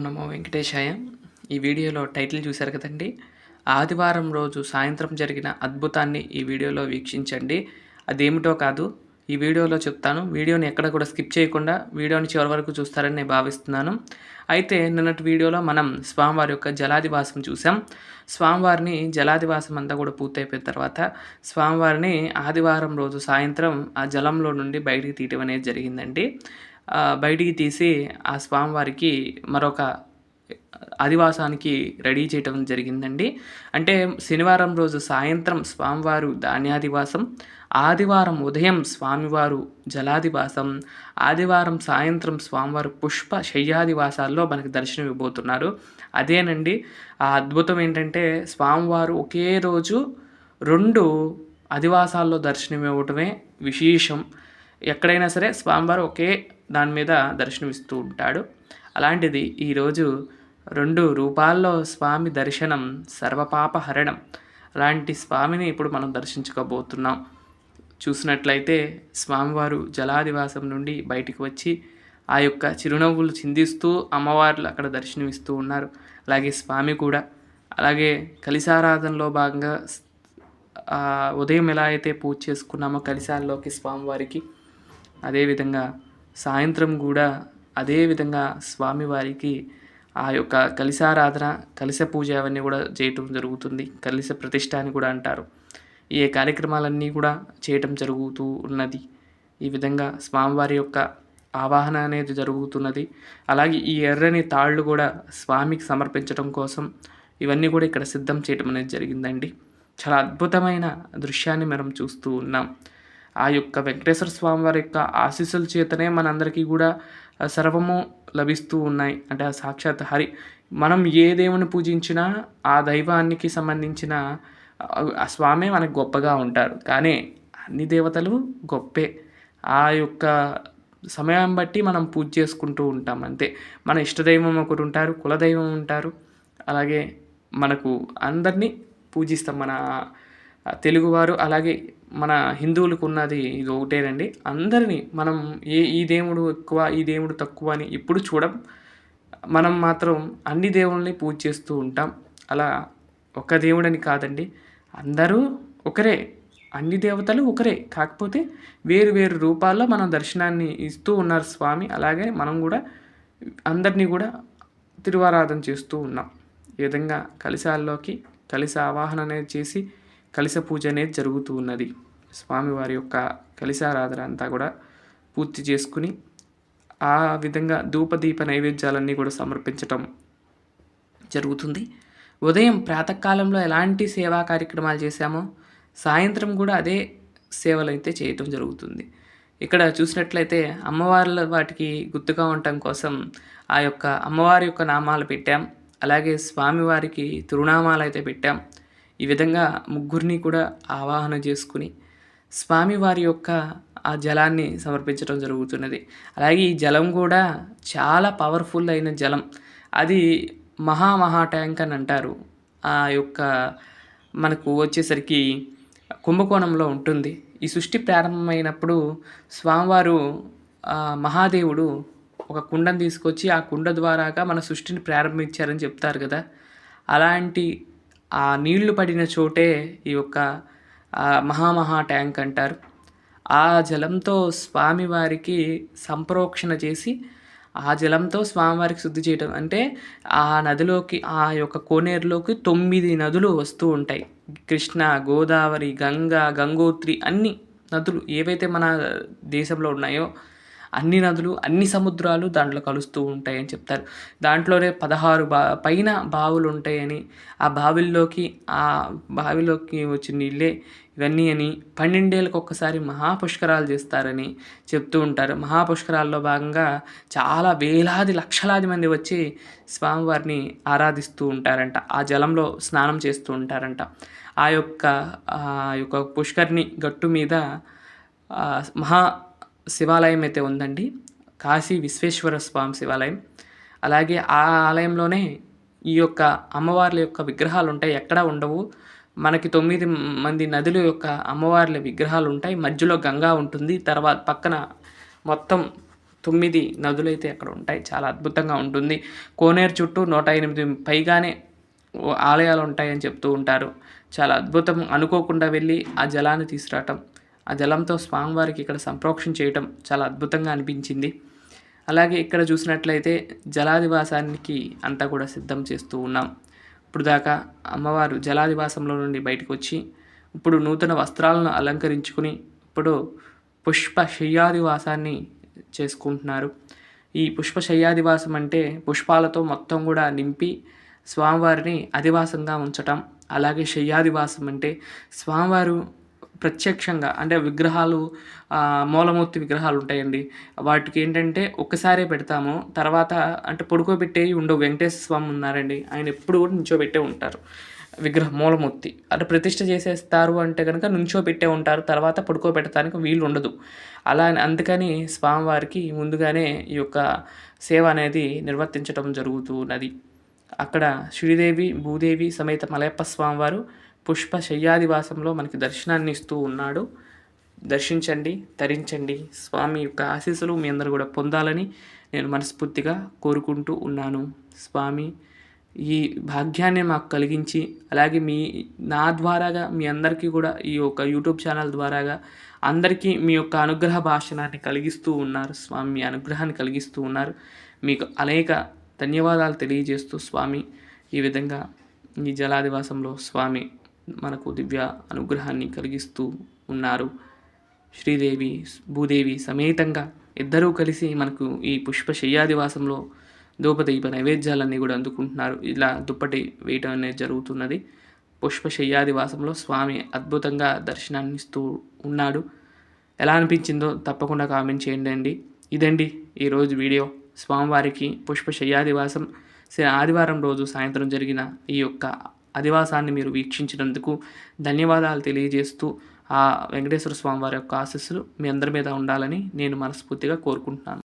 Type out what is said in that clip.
నమో వెంకటేశాయ. ఈ వీడియోలో టైటిల్ చూశారు కదండీ! ఆదివారం రోజు సాయంత్రం జరిగిన అద్భుతాన్ని ఈ వీడియోలో వీక్షించండి. అదేమిటో కాదు, ఈ వీడియోలో చెప్తాను. వీడియోని ఎక్కడ కూడా స్కిప్ చేయకుండా వీడియోని చివరి వరకు చూస్తారని నేను భావిస్తున్నాను. అయితే నిన్నటి వీడియోలో మనం స్వామివారి యొక్క జలాదివాసం చూసాం. స్వామివారిని జలాదివాసం అంతా కూడా పూర్తయిపోయిన తర్వాత స్వామివారిని ఆదివారం రోజు సాయంత్రం ఆ జలంలో నుండి బయటికి తీయటం అనేది జరిగిందండి. బయటికి తీసి ఆ స్వామివారికి మరొక ఆదివాసానికి రెడీ చేయటం జరిగిందండి. అంటే శనివారం రోజు సాయంత్రం స్వామివారు ధాన్యాదివాసం, ఆదివారం ఉదయం స్వామివారు జలాదివాసం, ఆదివారం సాయంత్రం స్వామివారు పుష్ప శయ్యాదివాసాల్లో మనకి దర్శనం ఇవ్వబోతున్నారు. అదేనండి ఆ అద్భుతం ఏంటంటే, స్వామివారు ఒకే రోజు 2 అదివాసాల్లో దర్శనం ఇవ్వటమే విశేషం. ఎక్కడైనా సరే స్వామివారు ఒకే దాని మీద దర్శనమిస్తూ ఉంటాడు. అలాంటిది ఈరోజు 2 రూపాల్లో స్వామి దర్శనం సర్వపాపహరణం. అలాంటి స్వామిని ఇప్పుడు మనం దర్శించుకోబోతున్నాం. చూసినట్లయితే స్వామివారు జలాదివాసం నుండి బయటికి వచ్చి ఆ యొక్క చిరునవ్వులు చిందిస్తూ అమ్మవార్లు అక్కడ దర్శనమిస్తూ ఉన్నారు. అలాగే స్వామి కూడా అలాగే కలిశారాధనలో భాగంగా ఉదయం ఎలా అయితే పూజ చేసుకున్నామో కలిశాల్లోకి స్వామివారికి, అదేవిధంగా సాయంత్రం కూడా అదేవిధంగా స్వామివారికి ఆ యొక్క కలిశారాధన, కలశ పూజ అవన్నీ కూడా చేయటం జరుగుతుంది. కలశ ప్రతిష్ఠ అని కూడా అంటారు. ఈ కార్యక్రమాలన్నీ కూడా చేయటం జరుగుతూ ఉన్నది. ఈ విధంగా స్వామివారి యొక్క ఆవాహన అనేది జరుగుతున్నది. అలాగే ఈ ఎర్రని తాళ్ళు కూడా స్వామికి సమర్పించడం కోసం ఇవన్నీ కూడా ఇక్కడ సిద్ధం చేయటం అనేది జరిగిందండి. చాలా అద్భుతమైన దృశ్యాన్ని మనం చూస్తూ ఉన్నాం. ఆ యొక్క వెంకటేశ్వర స్వామి వారి యొక్క ఆశీస్సుల చేతనే మనందరికీ కూడా సర్వము లభిస్తూ ఉన్నాయి. అంటే ఆ సాక్షాత్ హరి, మనం ఏ దేవుని పూజించినా ఆ దైవానికి సంబంధించిన ఆ స్వామే మనకు గొప్పగా ఉంటారు. కానీ అన్ని దేవతలు గొప్పే. ఆ యొక్క సమయం బట్టి మనం పూజ చేసుకుంటూ ఉంటాం అంతే. మన ఇష్టదైవం ఒకరు ఉంటారు, కులదైవం ఉంటారు. అలాగే మనకు అందరినీ పూజిస్తాం. మన తెలుగువారు అలాగే మన హిందువులకు ఉన్నది ఇది ఒకటేనండి. అందరినీ మనం ఈ దేవుడు ఎక్కువ, ఈ దేవుడు తక్కువ అని ఎప్పుడు చూడం. మనం మాత్రం అన్ని దేవుళ్ళని పూజ చేస్తూ ఉంటాం. అలా ఒక దేవుడని కాదండి, అందరూ ఒకరే, అన్ని దేవతలు ఒకరే. కాకపోతే వేరు వేరు రూపాల్లో మనం దర్శనాన్ని ఇస్తూ ఉన్నారు స్వామి. అలాగే మనం కూడా అందరినీ కూడా తిరువారాధన చేస్తూ ఉన్నాం. ఈ విధంగా కలిశాల్లోకి కలశ ఆవాహన అనేది చేసి కలశ పూజ అనేది జరుగుతూ ఉన్నది. స్వామివారి యొక్క కలశారాధన అంతా కూడా పూర్తి చేసుకుని ఆ విధంగా ధూపదీప నైవేద్యాలన్నీ కూడా సమర్పించటం జరుగుతుంది. ఉదయం ప్రాతకాలంలో ఎలాంటి సేవా కార్యక్రమాలు చేశామో సాయంత్రం కూడా అదే సేవలు అయితే చేయటం జరుగుతుంది. ఇక్కడ చూసినట్లయితే అమ్మవార్ల వాటికి గుర్తుగా ఉండటం కోసం ఆ యొక్క అమ్మవారి యొక్క నామాలు పెట్టాం. అలాగే స్వామివారికి తిరునామాలు అయితే పెట్టాం. ఈ విధంగా ముగ్గురిని కూడా ఆవాహన చేసుకుని స్వామివారి యొక్క ఆ జలాన్ని సమర్పించడం జరుగుతున్నది. అలాగే ఈ జలం కూడా చాలా పవర్ఫుల్ అయిన జలం. అది మహా ట్యాంక్ అని అంటారు. ఆ యొక్క మనకు వచ్చేసరికి కుంభకోణంలో ఉంటుంది. ఈ సృష్టి ప్రారంభమైనప్పుడు స్వామివారు మహాదేవుడు ఒక కుండను తీసుకొచ్చి ఆ కుండ ద్వారాగా మన సృష్టిని ప్రారంభించారని చెప్తారు కదా. అలాంటి ఆ నీళ్లు పడిన చోటే ఈ యొక్క మహా ట్యాంక్ అంటారు. ఆ జలంతో స్వామివారికి సంప్రోక్షణ చేసి ఆ జలంతో స్వామివారికి శుద్ధి చేయటం. అంటే ఆ నదిలోకి, ఆ యొక్క కోనేరులోకి 9 నదులు వస్తూ ఉంటాయి. కృష్ణ, గోదావరి, గంగోత్రి అన్ని నదులు ఏవైతే మన దేశంలో ఉన్నాయో అన్ని నదులు, అన్ని సముద్రాలు దాంట్లో కలుస్తూ ఉంటాయని చెప్తారు. దాంట్లోనే 16 పైన బావులు ఉంటాయని, ఆ బావిలోకి వచ్చి నీళ్ళే ఇవన్నీ అని 12 ఏళ్ళకి ఒక్కసారి మహాపుష్కరాలు చేస్తారని చెప్తూ ఉంటారు. మహాపుష్కరాల్లో భాగంగా చాలా వేలాది లక్షలాది మంది వచ్చి స్వామివారిని ఆరాధిస్తూ ఉంటారంట. ఆ జలంలో స్నానం చేస్తూ ఉంటారంట. ఆ యొక్క పుష్కరిణి గట్టు మీద మహా శివాలయం అయితే ఉందండి. కాశీ విశ్వేశ్వర స్వామి శివాలయం. అలాగే ఆ ఆలయంలోనే ఈ యొక్క అమ్మవార్ల యొక్క విగ్రహాలు ఉంటాయి. ఎక్కడా ఉండవు. మనకి 9 మంది నదుల యొక్క అమ్మవార్ల విగ్రహాలు ఉంటాయి. మధ్యలో గంగా ఉంటుంది. తర్వాత పక్కన మొత్తం 9 నదులైతే అక్కడ ఉంటాయి. చాలా అద్భుతంగా ఉంటుంది. కోనేరు చుట్టూ 108 పైగానే ఆలయాలు ఉంటాయని చెప్తూ ఉంటారు. చాలా అద్భుతం. అనుకోకుండా వెళ్ళి ఆ జలాన్ని తీసుకురావటం, ఆ జలంతో స్వామివారికి ఇక్కడ సంప్రోక్షణ చేయటం చాలా అద్భుతంగా అనిపించింది. అలాగే ఇక్కడ చూసినట్లయితే జలాదివాసానికి అంతా కూడా సిద్ధం చేస్తూ ఉన్నాం. ఇప్పుడు దాకా అమ్మవారు జలాదివాసంలో నుండి బయటకు వచ్చి ఇప్పుడు నూతన వస్త్రాలను అలంకరించుకుని ఇప్పుడు పుష్ప శయ్యాదివాసాన్ని చేసుకుంటున్నారు. ఈ పుష్ప శయ్యాదివాసం అంటే పుష్పాలతో మొత్తం కూడా నింపి స్వామివారిని అధివాసంగా ఉంచటం. అలాగే శయ్యాదివాసం అంటే స్వామివారు ప్రత్యక్షంగా అంటే విగ్రహాలు మూలమూర్తి విగ్రహాలు ఉంటాయండి. వాటికి ఏంటంటే ఒక్కసారే పెడతాము. తర్వాత అంటే పడుకోబెట్టేవి ఉండవు. వెంకటేశ్వర స్వామి ఉన్నారండి. ఆయన ఎప్పుడు కూడా నించోబెట్టే ఉంటారు. విగ్రహం మూలమూర్తి అంటే ప్రతిష్ఠ చేసేస్తారు అంటే కనుక నుంచోబెట్టే ఉంటారు. తర్వాత పడుకోబెట్టడానికి వీలు ఉండదు. అందుకని స్వామివారికి ముందుగానే ఈ యొక్క సేవ అనేది నిర్వర్తించడం జరుగుతూ ఉన్నది. అక్కడ శ్రీదేవి భూదేవి సమేత మలయప్ప స్వామివారు పుష్ప శయ్యాదివాసంలో మనకి దర్శనాన్ని ఇస్తూ ఉన్నాడు. దర్శించండి, తరించండి. స్వామి యొక్క ఆశీస్సులు మీ అందరూ కూడా పొందాలని నేను మనస్ఫూర్తిగా కోరుకుంటూ ఉన్నాను. స్వామి ఈ భాగ్యాన్ని మాకు కలిగించి అలాగే నా ద్వారాగా మీ అందరికీ కూడా ఈ యొక్క యూట్యూబ్ ఛానల్ ద్వారాగా అందరికీ మీ యొక్క అనుగ్రహ భాషణాన్ని కలిగిస్తూ ఉన్నారు. స్వామి మీ అనుగ్రహాన్ని కలిగిస్తూ ఉన్నారు. మీకు అనేక ధన్యవాదాలు తెలియజేస్తూ స్వామి ఈ విధంగా ఈ జలాదివాసంలో స్వామి మనకు దివ్య అనుగ్రహాన్ని కలిగిస్తూ ఉన్నారు. శ్రీదేవి భూదేవి సమేతంగా ఇద్దరూ కలిసి మనకు ఈ పుష్ప శయ్యాదివాసంలో ధూపదీప నైవేద్యాలన్నీ కూడా అందుకుంటున్నారు. ఇలా దుప్పటి వేయటం అనేది జరుగుతున్నది. పుష్ప శయ్యాదివాసంలో స్వామి అద్భుతంగా దర్శనాన్ని ఇస్తూ ఉన్నాడు. ఎలా అనిపించిందో తప్పకుండా కామెంట్ చేయండి. ఇదండి ఈరోజు వీడియో. స్వామివారికి పుష్ప శయ్యాదివాసం ఆదివారం రోజు సాయంత్రం జరిగిన ఈ యొక్క అధివాసాన్ని మీరు వీక్షించినందుకు ధన్యవాదాలు తెలియజేస్తూ ఆ వెంకటేశ్వర స్వామి వారి యొక్క ఆశీస్సులు మీ అందరి మీద ఉండాలని నేను మనస్ఫూర్తిగా కోరుకుంటున్నాను.